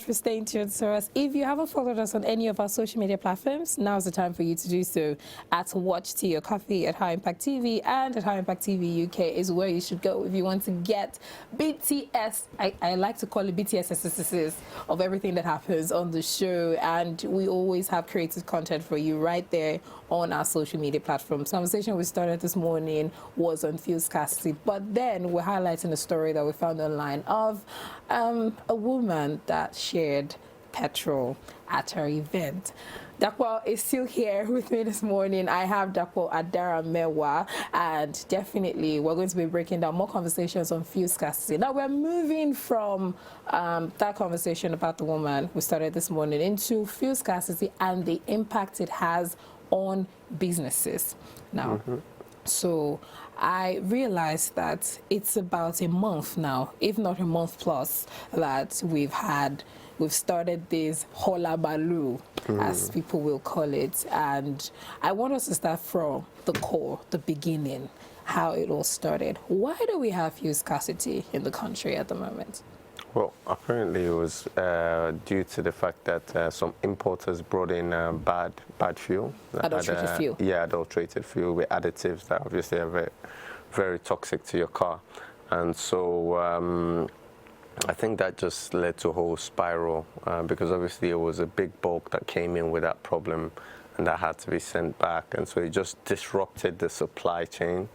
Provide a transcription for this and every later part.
for staying tuned to us. If you haven't followed us on any of our social media platforms, now's the time for you to do so. At Watch Tea or Coffee at High Impact TV and at High Impact TV UK is where you should go if you want to get BTS. I like to call it BTS of everything that happens on the show, and we always have creative content for you right there on our social media platforms. Conversation we started this morning was on fuel scarcity, but then we're highlighting a story that we found online of a woman that shared petrol at her event. Dapo is still here with me this morning. I have Dapo Adaramewa, and definitely we're going to be breaking down more conversations on fuel scarcity. Now we're moving from that conversation about the woman we started this morning into fuel scarcity and the impact it has on businesses. Now, so I realized that it's about a month now, if not a month plus, that we've started this hola balu, as people will call it. And I want us to start from the core, the beginning, how it all started. Why do we have fuel scarcity in the country at the moment? Well, apparently it was due to the fact that some importers brought in bad fuel. Adulterated fuel? Yeah, adulterated fuel with additives that obviously are very, very toxic to your car. And so I think that just led to a whole spiral because obviously it was a big bulk that came in with that problem and that had to be sent back. And so it just disrupted the supply chain.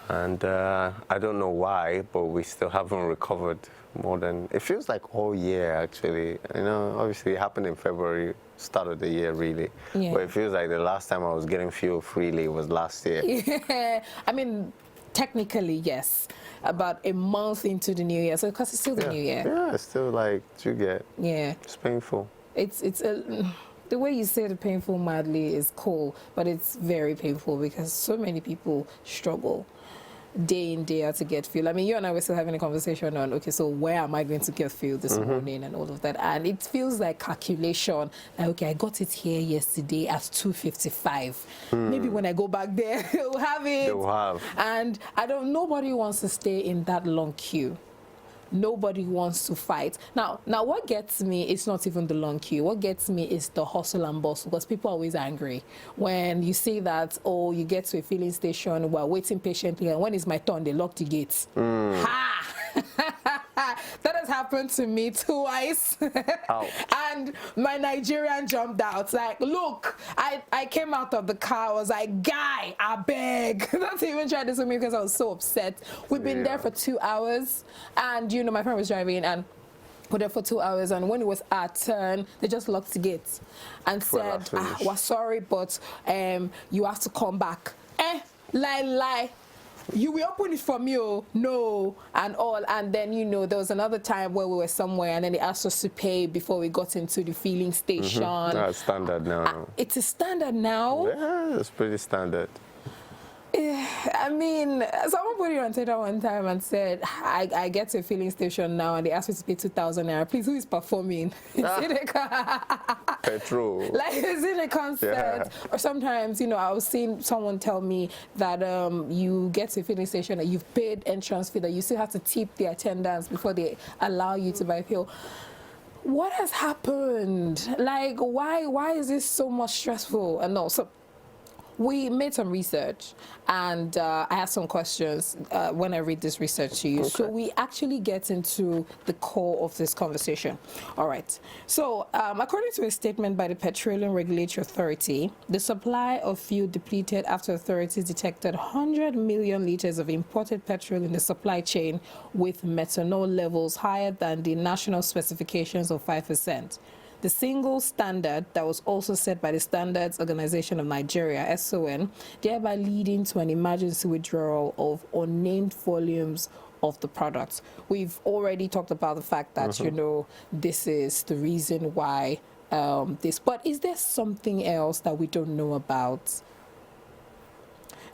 And I don't know why, but we still haven't recovered more than, it feels like all year actually. You know, obviously it happened in February, start of the year really. Yeah. But it feels like the last time I was getting fuel freely was last year. Yeah, I mean, technically, yes. About a month into the new year, so because it's still the new year. Yeah, it's still like, you get, yeah. It's painful. The way you say the painful madly is cool, but it's very painful because so many people struggle day in, day out to get fuel. I mean, you and I were still having a conversation on, okay, so where am I going to get fuel this morning and all of that? And it feels like calculation. Like, okay, I got it here yesterday at 2:55. Maybe when I go back there, they'll have it. They'll have. And nobody wants to stay in that long queue. Nobody wants to fight. Now what gets me is not even the long queue. What gets me is the hustle and bustle, because people are always angry when you see that, oh, you get to a filling station, we're waiting patiently, and when it's my turn, they lock the gates. Ha! That has happened to me twice. And my Nigerian jumped out. Like, look, I came out of the car. I was like, guy, I beg. Not even try this with me because I was so upset. We've been there for 2 hours, and you know, my friend was driving, and we're there for 2 hours, and when it was our turn, they just locked the gates and said, we're sorry, but you have to come back. Lie. You will open it for me, oh, no, and all. And then, you know, there was another time where we were somewhere, and then they asked us to pay before we got into the filling station. That's standard now. It's a standard now? Yeah, it's pretty standard. I mean, someone put it on Twitter one time and said, I get to a filling station now and they asked me to pay 2,000 naira. Please, who is performing? Petrol. Like, is it a concert? Yeah. Or sometimes, you know, I was seeing someone tell me that you get to a filling station and you've paid entrance fee, that you still have to tip the attendants before they allow you to buy fuel. What has happened? Like, why is this so much stressful? And no, so we made some research, and I have some questions when I read this research to you. Okay. So we actually get into the core of this conversation. All right. So according to a statement by the Petroleum Regulatory Authority, the supply of fuel depleted after authorities detected 100 million liters of imported petrol in the supply chain with methanol levels higher than the national specifications of 5%. The single standard that was also set by the Standards Organization of Nigeria, SON, thereby leading to an emergency withdrawal of unnamed volumes of the products. We've already talked about the fact that, you know, this is the reason why this. But is there something else that we don't know about?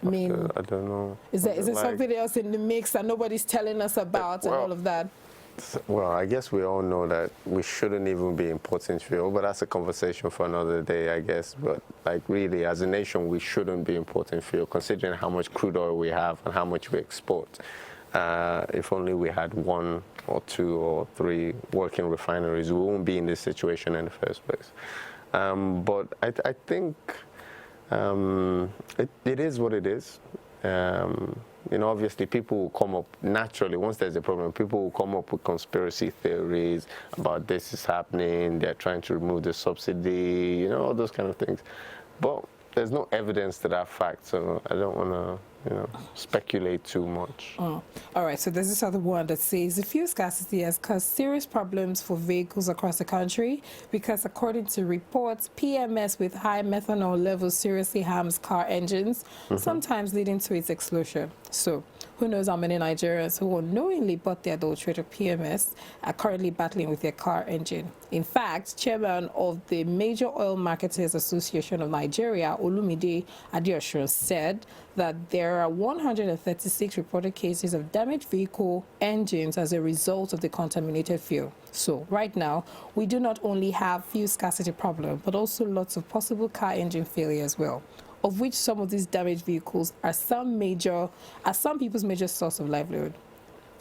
I mean, I don't know. Is there like something else in the mix that nobody's telling us about and all of that? Well, I guess we all know that we shouldn't even be importing fuel, but that's a conversation for another day, I guess. But like really, as a nation, we shouldn't be importing fuel, considering how much crude oil we have and how much we export. if only we had 1 or 2 or 3 working refineries, we won't be in this situation in the first place. But I think it is what it is. You know, obviously people will come up naturally, once there's a problem, people will come up with conspiracy theories about this is happening, they're trying to remove the subsidy, you know, all those kind of things. But there's no evidence to that fact, so I don't want to, you know, speculate too much. All right, so there's this other one that says the fuel scarcity has caused serious problems for vehicles across the country because, according to reports, PMS with high methanol levels seriously harms car engines, sometimes leading to its explosion. So who knows how many Nigerians who unknowingly bought the adulterated PMS are currently battling with their car engine. In fact, chairman of the Major Oil Marketers Association of Nigeria, Olumide Adeosun, said that there are 136 reported cases of damaged vehicle engines as a result of the contaminated fuel. So right now, we do not only have fuel scarcity problem, but also lots of possible car engine failure as well, of which some of these damaged vehicles are some people's major source of livelihood.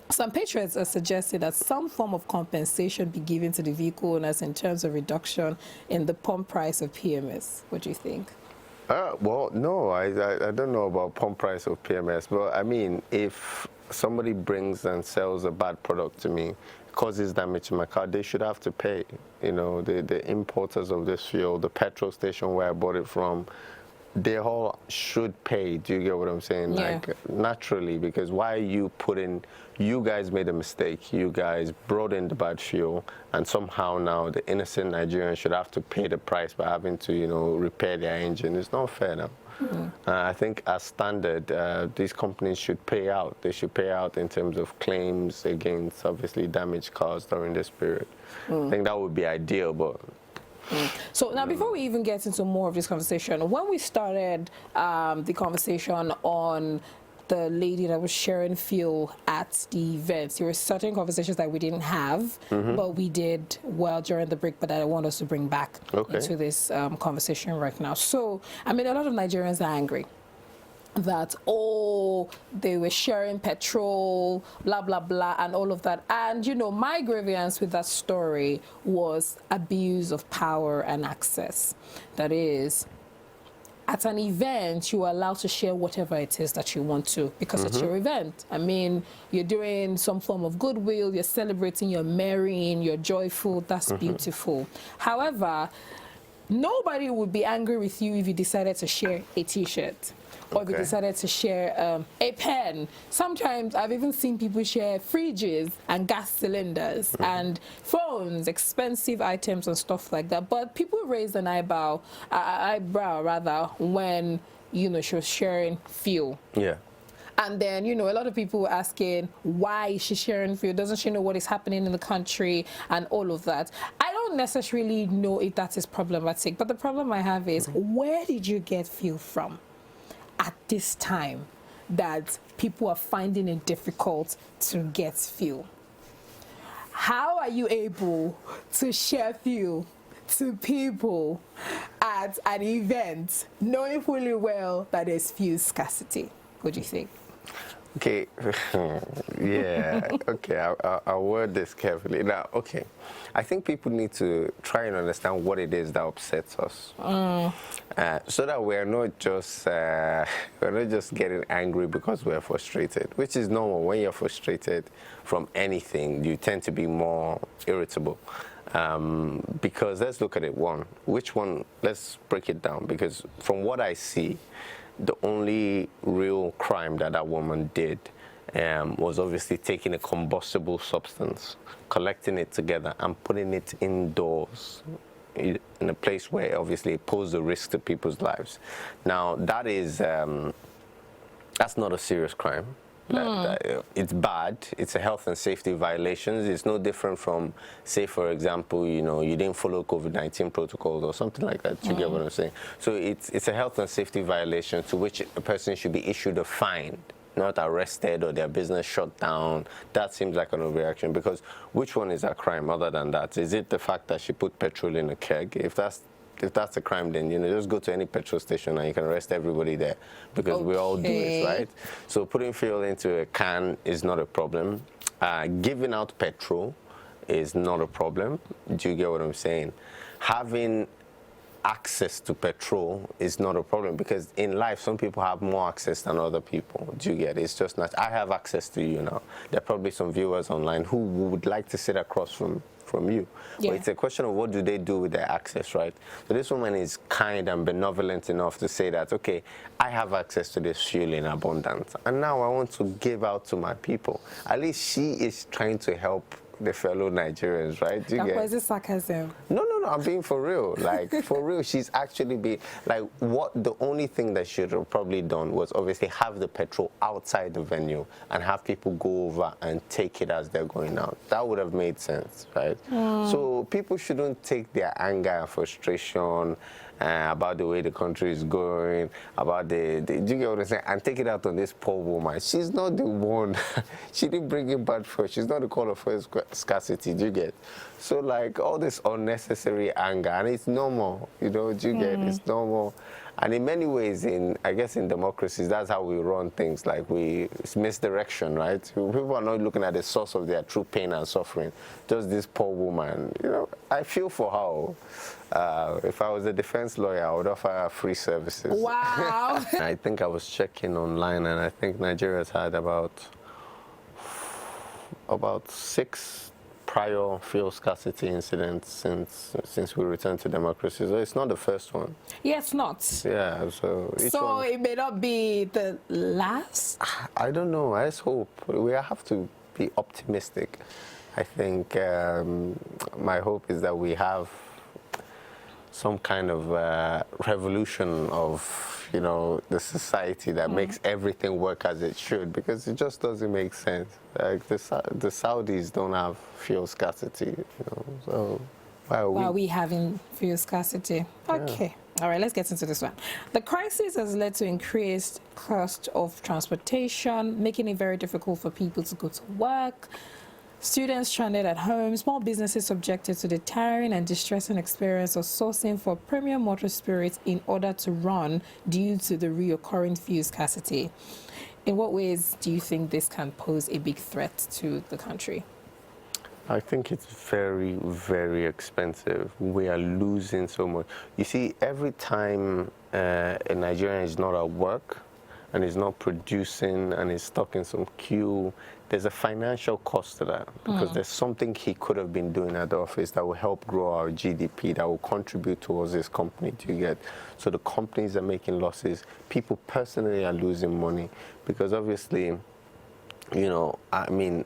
Some patriots are suggesting that some form of compensation be given to the vehicle owners in terms of reduction in the pump price of PMS. What do you think? Well, no, I don't know about pump price of PMS, but I mean, if somebody brings and sells a bad product to me, causes damage to my car, they should have to pay. You know, the importers of this fuel, the petrol station where I bought it from, they all should pay. Do you get what I'm saying? Yeah. Like, naturally, because why are you you guys made a mistake, you guys brought in the bad fuel, and somehow now the innocent Nigerians should have to pay the price by having to, you know, repair their engine. It's not fair now. I think as standard, these companies should pay out. They should pay out in terms of claims against obviously damaged cars during this period. I think that would be ideal, but So now, before we even get into more of this conversation, when we started the conversation on the lady that was sharing fuel at the event, there were certain conversations that we didn't have, but we did well during the break, but that I want us to bring back into this conversation right now. So, I mean, a lot of Nigerians are angry that, oh, they were sharing petrol, blah, blah, blah, and all of that. And, you know, my grievance with that story was abuse of power and access. That is, at an event, you are allowed to share whatever it is that you want to, because it's your event. I mean, you're doing some form of goodwill, you're celebrating, you're marrying, you're joyful, that's beautiful. However, nobody would be angry with you if you decided to share a t-shirt. Or if you decided to share a pen. Sometimes I've even seen people share fridges and gas cylinders and phones, expensive items and stuff like that. But people raised an eyebrow when, you know, she was sharing fuel. Yeah. And then, you know, a lot of people were asking, why is she sharing fuel? Doesn't she know what is happening in the country and all of that? I don't necessarily know if that is problematic, but the problem I have is, where did you get fuel from at this time that people are finding it difficult to get fuel? How are you able to share fuel to people at an event knowing fully well that there's fuel scarcity? What do you think? Okay, yeah, okay, I'll word this carefully. Now, okay, I think people need to try and understand what it is that upsets us, so that we're not just getting angry because we're frustrated, which is normal. When you're frustrated from anything, you tend to be more irritable. Because let's look at it. Let's break it down, because from what I see, the only real crime that woman did was obviously taking a combustible substance, collecting it together and putting it indoors in a place where obviously it posed a risk to people's lives. Now, that is, that's not a serious crime. It's bad. It's a health and safety violation. It's no different from, say, for example, you know, you didn't follow COVID-19 protocols or something like that. You get what I'm saying? So it's a health and safety violation to which a person should be issued a fine, not arrested or their business shut down. That seems like an overreaction, because which one is a crime other than that? Is it the fact that she put petrol in a keg? If that's if that's a crime, then, you know, just go to any petrol station and you can arrest everybody there, because we all do it, right? So putting fuel into a can is not a problem. Giving out petrol is not a problem. Do you get what I'm saying? Having access to petrol is not a problem, because in life some people have more access than other people. Do you get it? It's just not. I have access to you now. There are probably some viewers online who would like to sit across from you. Yeah. But it's a question of what do they do with their access, right? So this woman is kind and benevolent enough to say that, okay, I have access to this fuel in abundance, and now I want to give out to my people. At least she is trying to help the fellow Nigerians, right? Do you get? Is it sarcasm? No, I'm being for real. Like, for real, she's actually been, like, the only thing that she should have probably done was obviously have the petrol outside the venue and have people go over and take it as they're going out. That would have made sense, right? So people shouldn't take their anger and frustration about the way the country is going, about do you get what I'm saying? And take it out on this poor woman. She's not the one. She didn't bring it bad first. She's not the caller for scarcity. Do you get? So, like, all this unnecessary anger, and it's normal, you know, do you get? It's normal. And in many ways, I guess in democracies, that's how we run things. Like, it's misdirection, right? People are not looking at the source of their true pain and suffering. Just this poor woman, you know, I feel for her. If I was a defense lawyer, I would offer her free services. Wow. I think I was checking online, and I think Nigeria's had about 6 prior fuel scarcity incidents since we returned to democracy. So it's not the first one. Yeah, it's not. Yeah, so it may not be the last? I don't know. I just hope. We have to be optimistic. I think my hope is that we have some kind of revolution of, you know, the society that makes everything work as it should, because it just doesn't make sense. Like, the Saudis don't have fuel scarcity, you know, so why are we having fuel scarcity? Okay. Yeah. All right, let's get into this one. The crisis has led to increased cost of transportation, making it very difficult for people to go to work. Students stranded at home, small businesses subjected to the tiring and distressing experience of sourcing for premium water spirits in order to run due to the reoccurring fuel scarcity. In what ways do you think this can pose a big threat to the country? I think it's very, very expensive. We are losing so much. You see, every time a Nigerian is not at work and is not producing and is stuck in some queue, there's a financial cost to that, because there's something he could have been doing at the office that will help grow our GDP, that will contribute towards this company to get. So the companies are making losses. People personally are losing money, because obviously, you know, I mean,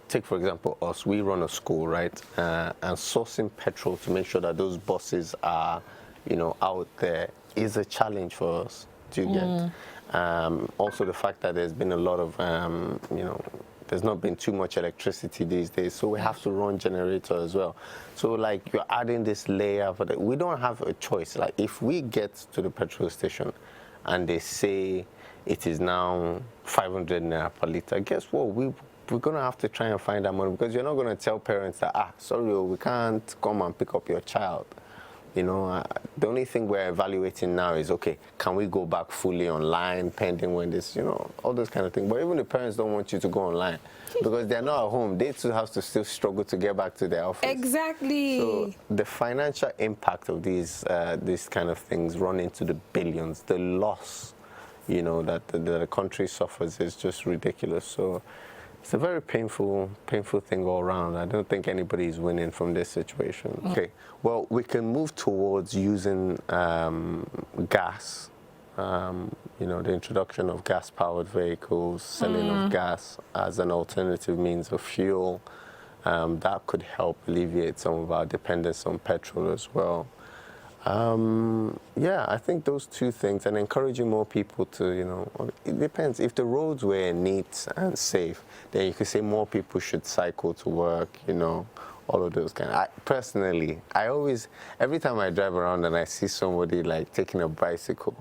take, for example, us. We run a school, right? And sourcing petrol to make sure that those buses are, you know, out there is a challenge for us to get. Also, the fact that there's been a lot of, you know, there's not been too much electricity these days, so we have to run generator as well. So, like, you're adding this layer, but we don't have a choice. Like, if we get to the petrol station and they say it is now 500 naira per liter, guess what? We're going to have to try and find that money, because you're not going to tell parents that, sorry, we can't come and pick up your child. You know, the only thing we're evaluating now is, okay, can we go back fully online, pending when this, you know, all those kind of things. But even the parents don't want you to go online, because they're not at home. They too have to still struggle to get back to their office. Exactly. So the financial impact of these kind of things run into the billions. The loss, you know, that the country suffers is just ridiculous. So it's a very painful thing all around. I don't think anybody is winning from this situation. Okay, well, we can move towards using gas. You know, the introduction of gas-powered vehicles, selling of gas as an alternative means of fuel. That could help alleviate some of our dependence on petrol as well. Yeah, I think those two things, and encouraging more people to, you know, it depends. If the roads were neat and safe, then you could say more people should cycle to work, you know, all of those kind. Personally, every time I drive around and I see somebody like taking a bicycle,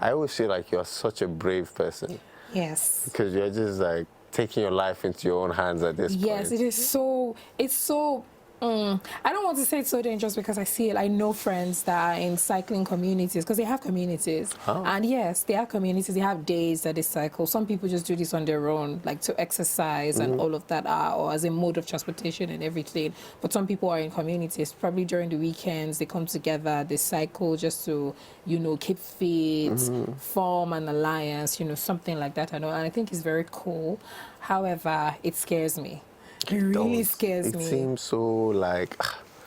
I always feel like you're such a brave person. Yes. Because you're just like taking your life into your own hands at this point. Yes, it's so I don't want to say it's so dangerous because I see it. I know friends that are in cycling communities because they have communities. Oh. And yes, they have communities. They have days that they cycle. Some people just do this on their own, like to exercise and all of that, or as a mode of transportation and everything. But some people are in communities. Probably during the weekends, they come together, they cycle just to, keep fit, form an alliance, something like that. And I think it's very cool. However, it scares me. It really scares me. It seems so like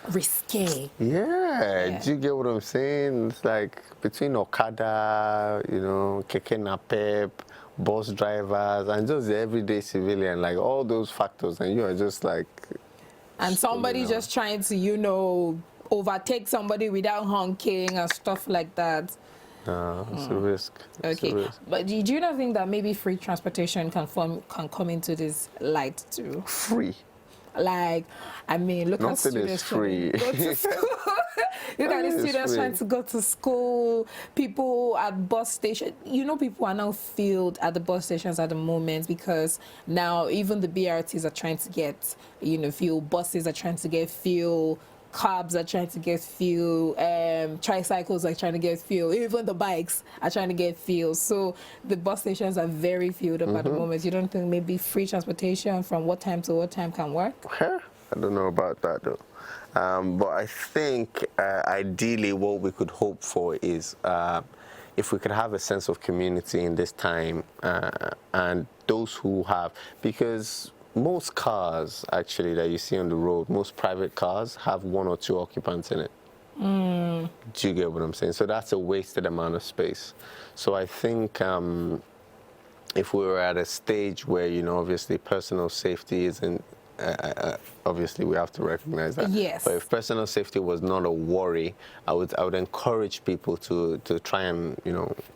risque. Yeah, do you get what I'm saying? It's like between Okada, Keke Napep, bus drivers, and just the everyday civilian, like all those factors, and you are just like. And somebody just trying to, overtake somebody without honking and stuff like that. It's a risk. Okay, but do you not think that maybe free transportation can come into this light too? Free? Like, look at students free. Go to school. Look at the students trying to go to school. People at bus station. People are now filled at the bus stations at the moment because now even the BRTs are trying to get, fuel. Buses are trying to get fuel. Cabs are trying to get fuel, tricycles are trying to get fuel, even the bikes are trying to get fuel. So the bus stations are very filled up at the moment. You don't think maybe free transportation from what time to what time can work? I don't know about that though. But I think ideally what we could hope for is if we could have a sense of community in this time and those who have, because most cars actually that you see on the road, most private cars have 1 or 2 occupants in it. Do you get what I'm saying? So that's a wasted amount of space. So I think if we were at a stage where, obviously personal safety isn't, obviously we have to recognize that. Yes. But if personal safety was not a worry, I would encourage people to try and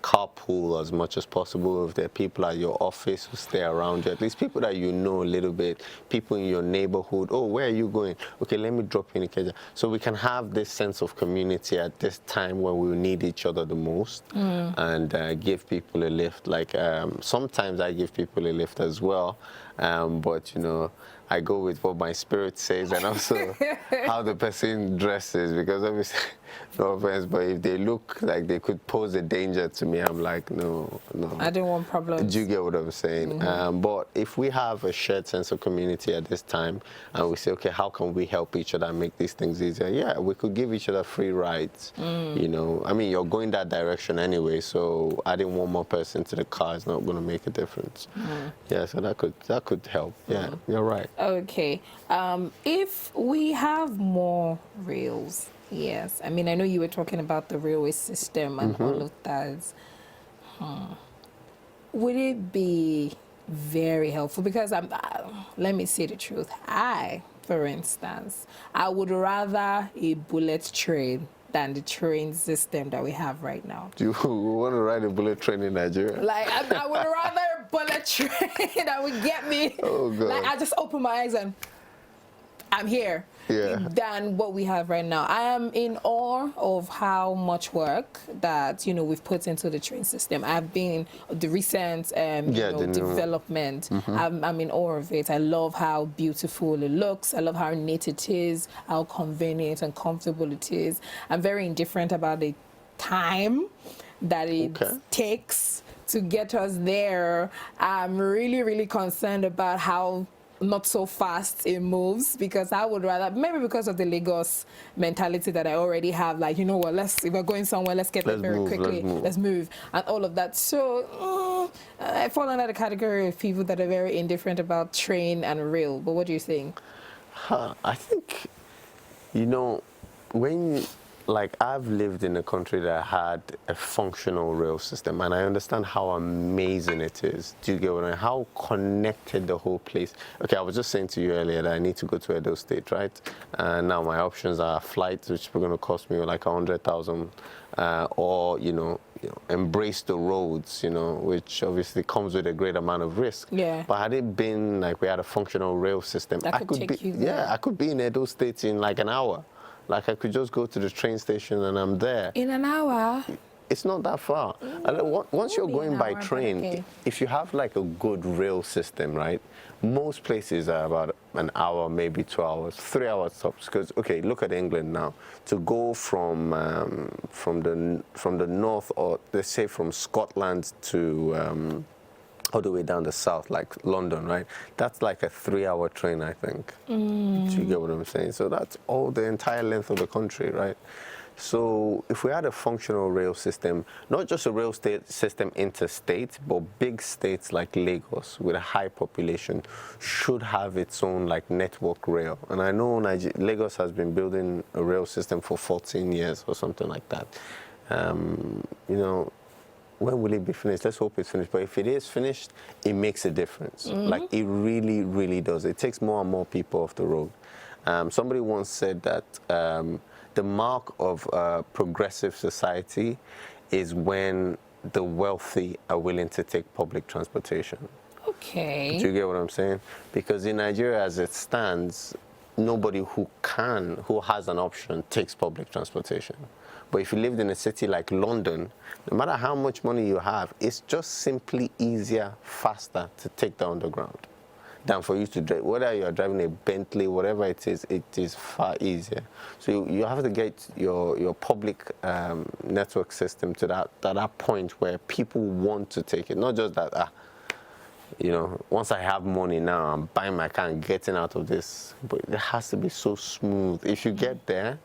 carpool as much as possible. If there are people at your office who stay around you, at least people that a little bit, people in your neighborhood. Oh, where are you going? Okay, let me drop you in Ikeja. So we can have this sense of community at this time when we need each other the most, and give people a lift. Like sometimes I give people a lift as well, but I go with what my spirit says and also how the person dresses, because obviously, no offense, but if they look like they could pose a danger to me, I'm like, no. I don't want problems. Do you get what I'm saying? But if we have a shared sense of community at this time and we say, okay, how can we help each other and make these things easier? Yeah, we could give each other free rides. You're going that direction anyway, so adding one more person to the car is not going to make a difference. Yeah, so that could help. Yeah, you're right. Okay. If we have more rails, yes. I know you were talking about the railway system and all of that. Would it be very helpful? Because let me say the truth. For instance, I would rather a bullet train than the train system that we have right now. Do you want to ride a bullet train in Nigeria? Like, I would rather a bullet train that would get me. Oh, God. Like, I just open my eyes and I'm here. Yeah. Than what we have right now. I am in awe of how much work that we've put into the train system. I've been the recent development. I'm in awe of it. I love how beautiful it looks. I love how neat it is, how convenient and comfortable it is. I'm very indifferent about the time that it takes to get us there. I'm really, really concerned about how not so fast it moves, because I would rather, maybe because of the Lagos mentality that I already have, like, what, if we're going somewhere, let's get there very quickly, let's move, and all of that. So I fall under the category of people that are very indifferent about train and rail. But what do you think? I think, when I've lived in a country that had a functional rail system, and I understand how amazing it is. Do you get what I mean? How connected the whole place. Okay, I was just saying to you earlier that I need to go to Edo State, right? And now my options are flights, which are going to cost me like 100,000, or embrace the roads, which obviously comes with a great amount of risk. Yeah. But had it been like we had a functional rail system, I could be in Edo State in like an hour. Like, I could just go to the train station and I'm there. In an hour? It's not that far. And once you're going by train, if you have like a good rail system, right? Most places are about an hour, maybe 2 hours, 3 hours tops. Because okay, look at England now. To go from the north, or let's say from Scotland to all the way down the south, like London, right? That's like a 3-hour train, I think. Do you get what I'm saying? So that's all the entire length of the country, right? So if we had a functional rail system, not just a rail system interstate, but big states like Lagos with a high population should have its own like network rail. And I know Lagos has been building a rail system for 14 years or something like that. You know, when will it be finished? Let's hope it's finished. But if it is finished, it makes a difference. Like it really, really does. It takes more and more people off the road. Somebody once said that the mark of a progressive society is when the wealthy are willing to take public transportation. Okay. Do you get what I'm saying? Because in Nigeria, as it stands, nobody who has an option takes public transportation. But if you lived in a city like London, no matter how much money you have, it's just simply easier, faster to take the underground than for you to drive. Whether you're driving a Bentley, whatever it is far easier. So you have to get your public network system to that point where people want to take it. Not just that, you know, once I have money now, I'm buying my car and getting out of this. But it has to be so smooth. If you get there,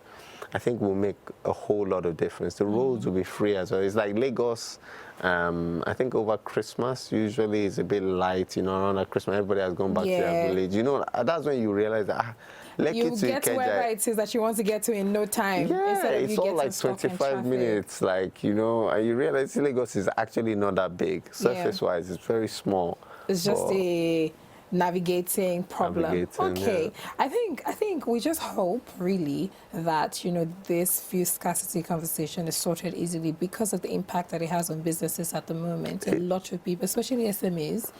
I think will make a whole lot of difference. The roads will be free as well. It's like Lagos, I think over Christmas, usually it's a bit light, you know, around Christmas, everybody has gone back to their village. You know, that's when you realize that, you get to wherever it is that you want to get to in no time. Yeah, it's all like 25 minutes, like, you know, and you realize Lagos is actually not that big. Surface-wise, it's very small. It's just a navigating problem. Okay, yeah. I think we just hope really that, you know, this fuel scarcity conversation is sorted easily because of the impact that it has on businesses at the moment. A lot of people, especially SMEs,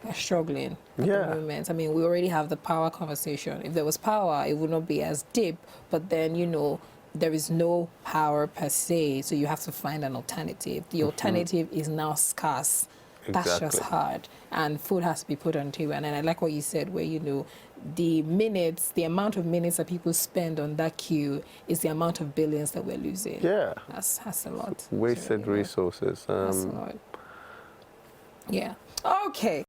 are struggling at the moment. I mean, we already have the power conversation. If there was power, it would not be as deep, but then, you know, there is no power per se, so you have to find an alternative. The alternative is now scarce. That's just hard, and food has to be put on the table. And I like what you said, where, you know, the amount of minutes that people spend on that queue is the amount of billions that we're losing. Yeah, that's a lot. Wasted resources. That's a lot. Yeah. Okay.